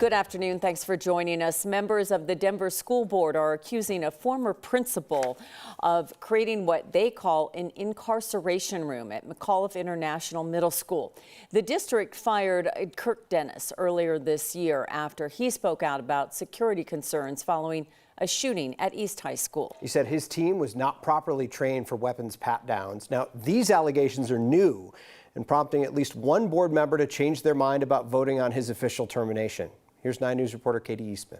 Good afternoon. Thanks for joining us. Members of the Denver School Board are accusing a former principal of creating what they call an incarceration room at McAuliffe International Middle School. The district fired Kirk Dennis earlier this year after he spoke out about security concerns following a shooting at East High School. He said his team was not properly trained for weapons pat-downs. Now, these allegations are new and prompting at least one board member to change their mind about voting on his official termination. Here's 9 News reporter Katie Eastman.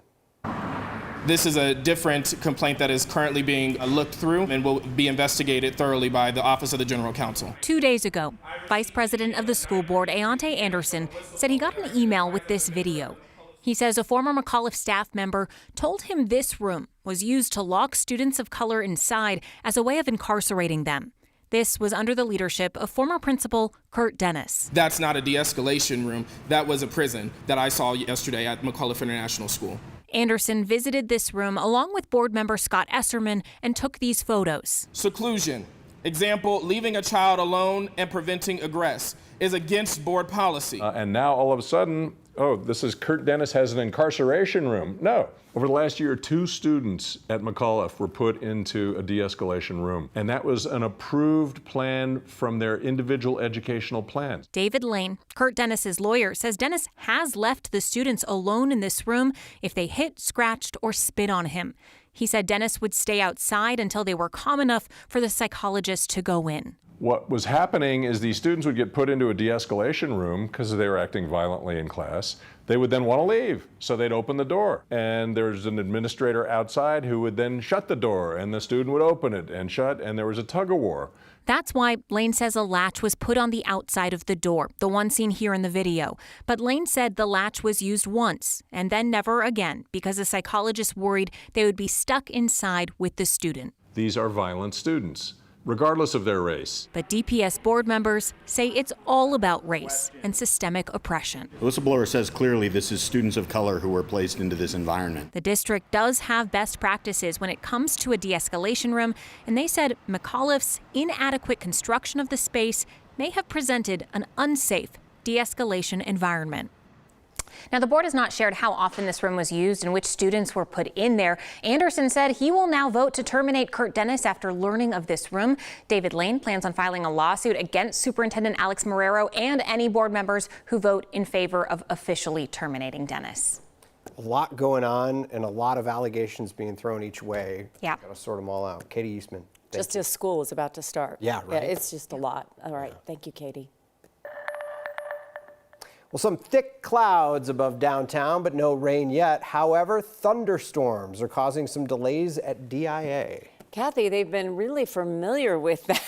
This is a different complaint that is currently being looked through and will be investigated thoroughly by the Office of the General Counsel. 2 days ago, Vice President of the school board, Aonte Anderson, said he got an email with this video. He says a former McAuliffe staff member told him this room was used to lock students of color inside as a way of incarcerating them. This was under the leadership of former principal Kirk Dennis. That's not a de-escalation room. That was a prison that I saw yesterday at McAuliffe International School. Anderson visited this room along with board member Scott Esserman and took these photos. Seclusion. Example, leaving a child alone and preventing egress is against board policy. And now all of a sudden, oh, this is Kirk Dennis has an incarceration room. No. Over the last year, 2 students at McAuliffe were put into a de-escalation room, and that was an approved plan from their individual educational plans. David Lane, Kirk Dennis's lawyer, says Dennis has left the students alone in this room if they hit, scratched, or spit on him. He said Dennis would stay outside until they were calm enough for the psychologist to go in. What was happening is these students would get put into a de-escalation room because they were acting violently in class. They would then want to leave, so they'd open the door. And there's an administrator outside who would then shut the door, and the student would open it and shut, and there was a tug-of-war. That's why Lane says a latch was put on the outside of the door, the one seen here in the video. But Lane said the latch was used once and then never again because the psychologist worried they would be stuck inside with the student. These are violent students, regardless of their race. But DPS board members say it's all about race and systemic oppression. The whistleblower says clearly this is students of color who were placed into this environment. The district does have best practices when it comes to a de-escalation room, and they said McAuliffe's inadequate construction of the space may have presented an unsafe de-escalation environment. Now, the board has not shared how often this room was used and which students were put in there. Anderson said he will now vote to terminate Kirk Dennis after learning of this room. David Lane plans on filing a lawsuit against Superintendent Alex Marrero and any board members who vote in favor of officially terminating Dennis. A lot going on and a lot of allegations being thrown each way. Yeah. Got to sort them all out. Katie Eastman. Just as school is about to start. Yeah, right. Yeah, it's just a lot. All right. Thank you, Katie. Well, some thick clouds above downtown, but no rain yet. However, thunderstorms are causing some delays at DIA. Kathy, they've been really familiar with that.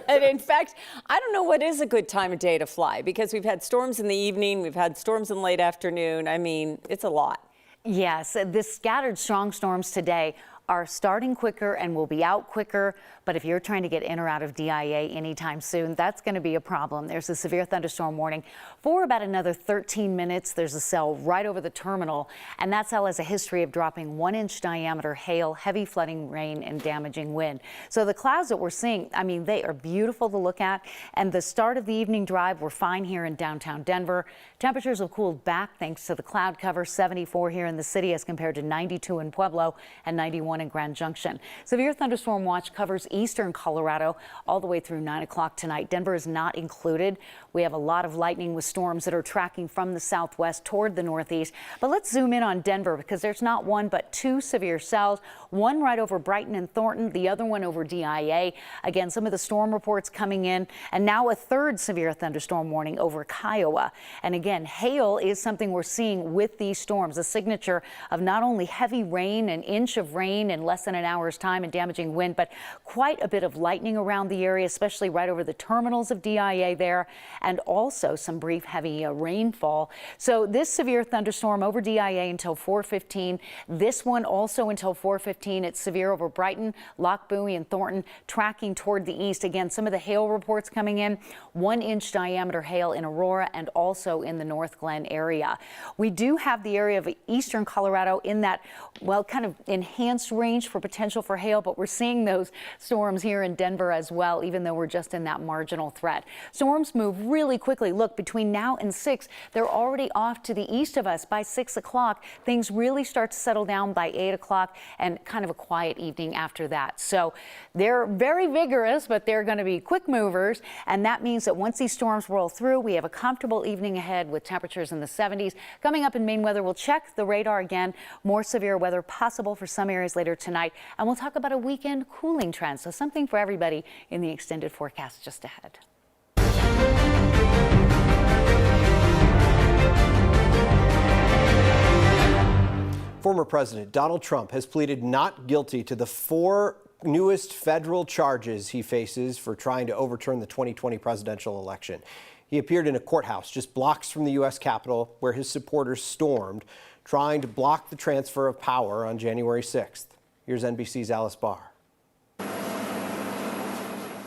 And in fact, I don't know what is a good time of day to fly because we've had storms in the evening, we've had storms in late afternoon. I mean, it's a lot. Yes, the scattered strong storms today are starting quicker and will be out quicker. But if you're trying to get in or out of DIA anytime soon, that's going to be a problem. There's a severe thunderstorm warning for about another 13 minutes. There's a cell right over the terminal, and that cell has a history of dropping 1-inch diameter hail, heavy flooding rain, and damaging wind. So the clouds that we're seeing, I mean, they are beautiful to look at. And the start of the evening drive, we're fine here in downtown Denver. Temperatures have cooled back thanks to the cloud cover, 74 here in the city as compared to 92 in Pueblo and 91 in Grand Junction. Severe thunderstorm watch covers eastern Colorado all the way through 9 o'clock tonight. Denver is not included. We have a lot of lightning with storms that are tracking from the southwest toward the northeast. But let's zoom in on Denver because there's not one but 2 severe cells, one right over Brighton and Thornton, the other one over DIA. Again, some of the storm reports coming in, and now a 3rd severe thunderstorm warning over Kiowa. And again, hail is something we're seeing with these storms, a signature of not only heavy rain, an inch of rain in less than an hour's time and damaging wind, but quite a bit of lightning around the area, especially right over the terminals of DIA there, and also some brief heavy rainfall. So this severe thunderstorm over DIA until 4:15. This one also until 4:15. It's severe over Brighton, Lock Bowie, and Thornton, tracking toward the east. Again, some of the hail reports coming in, 1-inch diameter hail in Aurora and also in the North Glen area. We do have the area of eastern Colorado in that, well, kind of enhanced range for potential for hail, but we're seeing those storms here in Denver as well, even though we're just in that marginal threat. Storms move really quickly. Look, between now and 6, they're already off to the east of us. By 6 o'clock, things really start to settle down by 8 o'clock and kind of a quiet evening after that. So they're very vigorous, but they're going to be quick movers. And that means that once these storms roll through, we have a comfortable evening ahead with temperatures in the 70s. Coming up in Maine weather, we'll check the radar again. More severe weather possible for some areas later tonight. And we'll talk about a weekend cooling trend. So something for everybody in the extended forecast just ahead. Former President Donald Trump has pleaded not guilty to the 4 newest federal charges he faces for trying to overturn the 2020 presidential election. He appeared in a courthouse just blocks from the U.S. Capitol where his supporters stormed, trying to block the transfer of power on January 6th. Here's NBC's Alice Barr.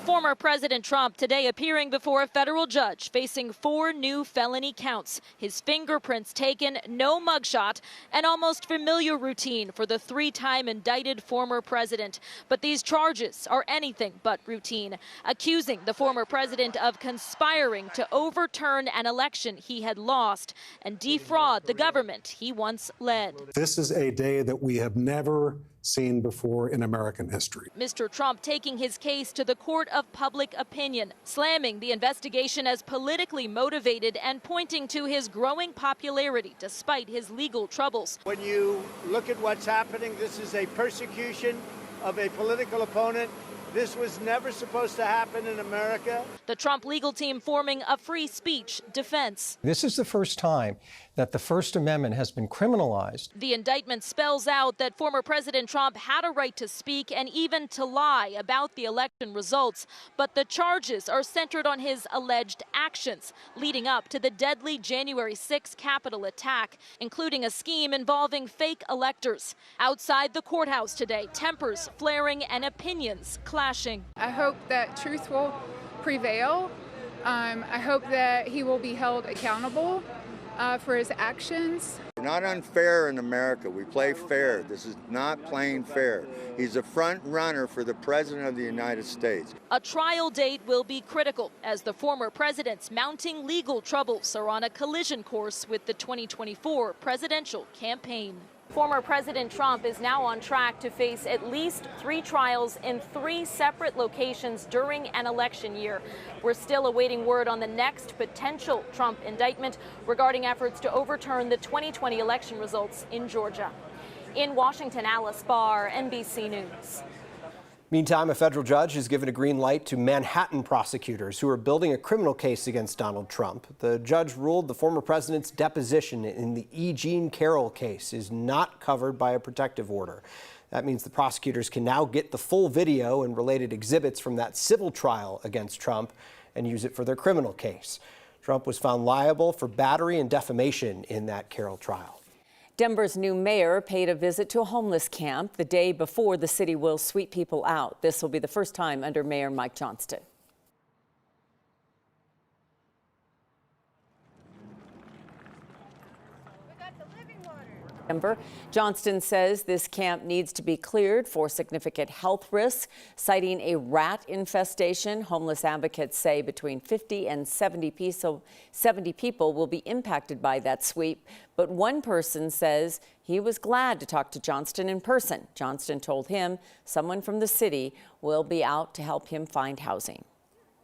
Former President Trump today appearing before a federal judge facing 4 new felony counts. His fingerprints taken, no mugshot, an almost familiar routine for the 3-time indicted former president. But these charges are anything but routine, accusing the former president of conspiring to overturn an election he had lost and defraud the government he once led. This is a day that we have never seen before in American history. Mr. Trump taking his case to the court of public opinion, slamming the investigation as politically motivated and pointing to his growing popularity despite his legal troubles. When you look at what's happening, this is a persecution of a political opponent. This was never supposed to happen in America. The Trump legal team forming a free speech defense. This is the first time that the First Amendment has been criminalized. The indictment spells out that former President Trump had a right to speak and even to lie about the election results. But the charges are centered on his alleged actions leading up to the deadly January 6 Capitol attack, including a scheme involving fake electors. Outside the courthouse today, tempers flaring and opinions clashing. I hope that truth will prevail. I hope that he will be held accountable for his actions. We're not unfair in America. We play fair. This is not playing fair. He's a front runner for the President of the United States. A trial date will be critical as the former president's mounting legal troubles are on a collision course with the 2024 presidential campaign. Former President Trump is now on track to face at least 3 trials in 3 separate locations during an election year. We're still awaiting word on the next potential Trump indictment regarding efforts to overturn the 2020 election results in Georgia. In Washington, Alice Barr, NBC News. Meantime, a federal judge has given a green light to Manhattan prosecutors who are building a criminal case against Donald Trump. The judge ruled the former president's deposition in the E. Jean Carroll case is not covered by a protective order. That means the prosecutors can now get the full video and related exhibits from that civil trial against Trump and use it for their criminal case. Trump was found liable for battery and defamation in that Carroll trial. Denver's new mayor paid a visit to a homeless camp the day before the city will sweep people out. This will be the first time under Mayor Mike Johnston. Denver. Johnston says this camp needs to be cleared for significant health risks, citing a rat infestation. Homeless advocates say between 50 and 70 people will be impacted by that sweep. But one person says he was glad to talk to Johnston in person. Johnston told him someone from the city will be out to help him find housing.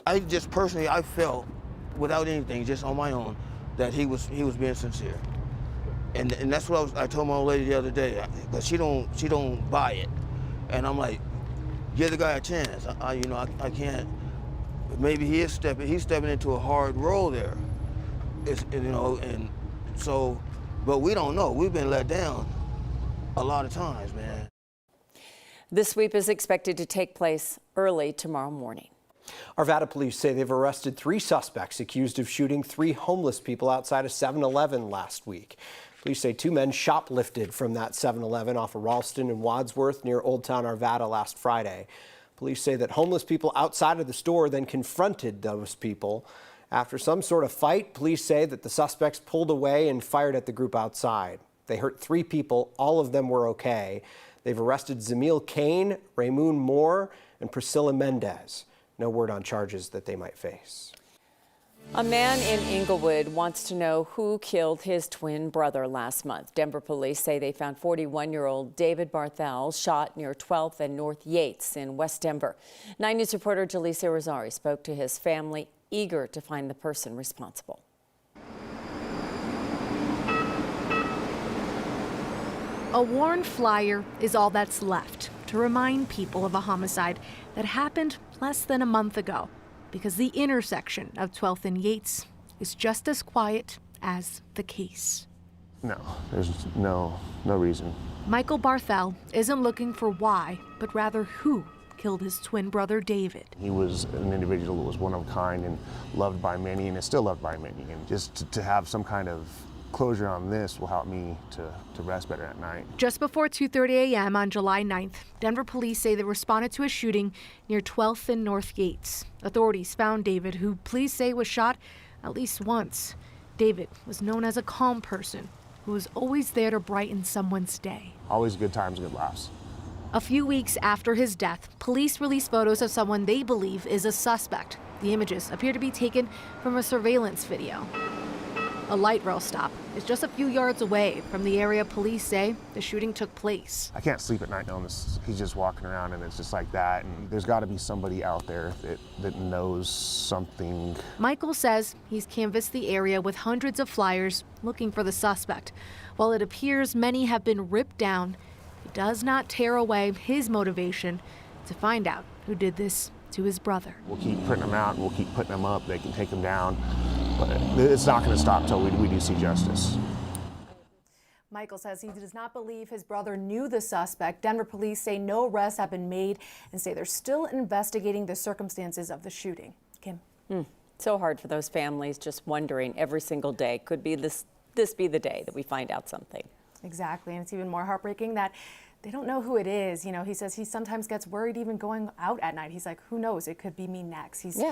I just personally, I felt without anything, just on my own, that he was being sincere. And that's what I told my old lady the other day, because she don't buy it. And I'm like, give the guy a chance. I can't. Maybe he's stepping into a hard role there. And so, but we don't know. We've been let down a lot of times, man. The sweep is expected to take place early tomorrow morning. Arvada police say they've arrested 3 suspects accused of shooting 3 homeless people outside a 7-Eleven last week. Police say 2 men shoplifted from that 7-Eleven off of Ralston and Wadsworth near Old Town Arvada last Friday. Police say that homeless people outside of the store then confronted those people. After some sort of fight, police say that the suspects pulled away and fired at the group outside. They hurt 3 people. All of them were okay. They've arrested Zamil Kane, Raymoon Moore, and Priscilla Mendez. No word on charges that they might face. A man in Inglewood wants to know who killed his twin brother last month. Denver police say they found 41-year-old David Barthel shot near 12th and North Yates in West Denver. 9 News reporter Jaleesa Rosari spoke to his family, eager to find the person responsible. A worn flyer is all that's left to remind people of a homicide that happened less than a month ago, because the intersection of 12th and Yates is just as quiet as the case. No, there's no reason. Michael Barthel isn't looking for why, but rather who killed his twin brother David. He was an individual who was one of a kind and loved by many, and is still loved by many. And just to have some kind of closure on this will help me to rest better at night. Just before 2:30 a.m. on July 9th, Denver police say they responded to a shooting near 12th and North Yates. Authorities found David, who police say was shot at least once. David was known as a calm person who was always there to brighten someone's day. Always good times, good laughs. A few weeks after his death, police released photos of someone they believe is a suspect. The images appear to be taken from a surveillance video. A light rail stop is just a few yards away from the area police say the shooting took place. I can't sleep at night knowing this. He's just walking around and it's just like that. And there's got to be somebody out there that knows something. Michael says he's canvassed the area with hundreds of flyers looking for the suspect. While it appears many have been ripped down, it does not tear away his motivation to find out who did this to his brother. We'll keep printing them out and we'll keep putting them up. They can take them down. But it's not going to stop till we do see justice. Michael says he does not believe his brother knew the suspect. Denver police say no arrests have been made and say they're still investigating the circumstances of the shooting. Kim. So hard for those families, just wondering every single day, could be this be the day that we find out something. Exactly, and it's even more heartbreaking that they don't know who it is. You know, he says he sometimes gets worried even going out at night. He's like, who knows, it could be me next. He's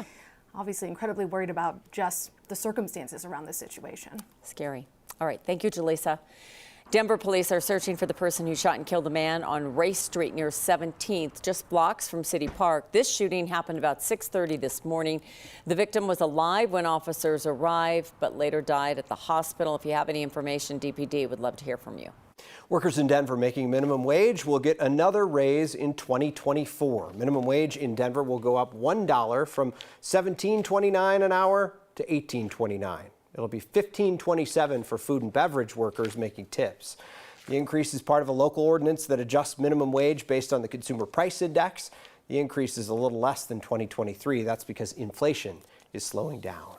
obviously incredibly worried about just the circumstances around this situation. Scary. All right, thank you, Jaleesa. Denver police are searching for the person who shot and killed a man on Race Street near 17th, just blocks from City Park. This shooting happened about 6:30 this morning. The victim was alive when officers arrived, but later died at the hospital. If you have any information, DPD would love to hear from you. Workers in Denver making minimum wage will get another raise in 2024. Minimum wage in Denver will go up $1 from $17.29 an hour to $18.29. It'll be $15.27 for food and beverage workers making tips. The increase is part of a local ordinance that adjusts minimum wage based on the Consumer Price Index. The increase is a little less than 2023. That's because inflation is slowing down.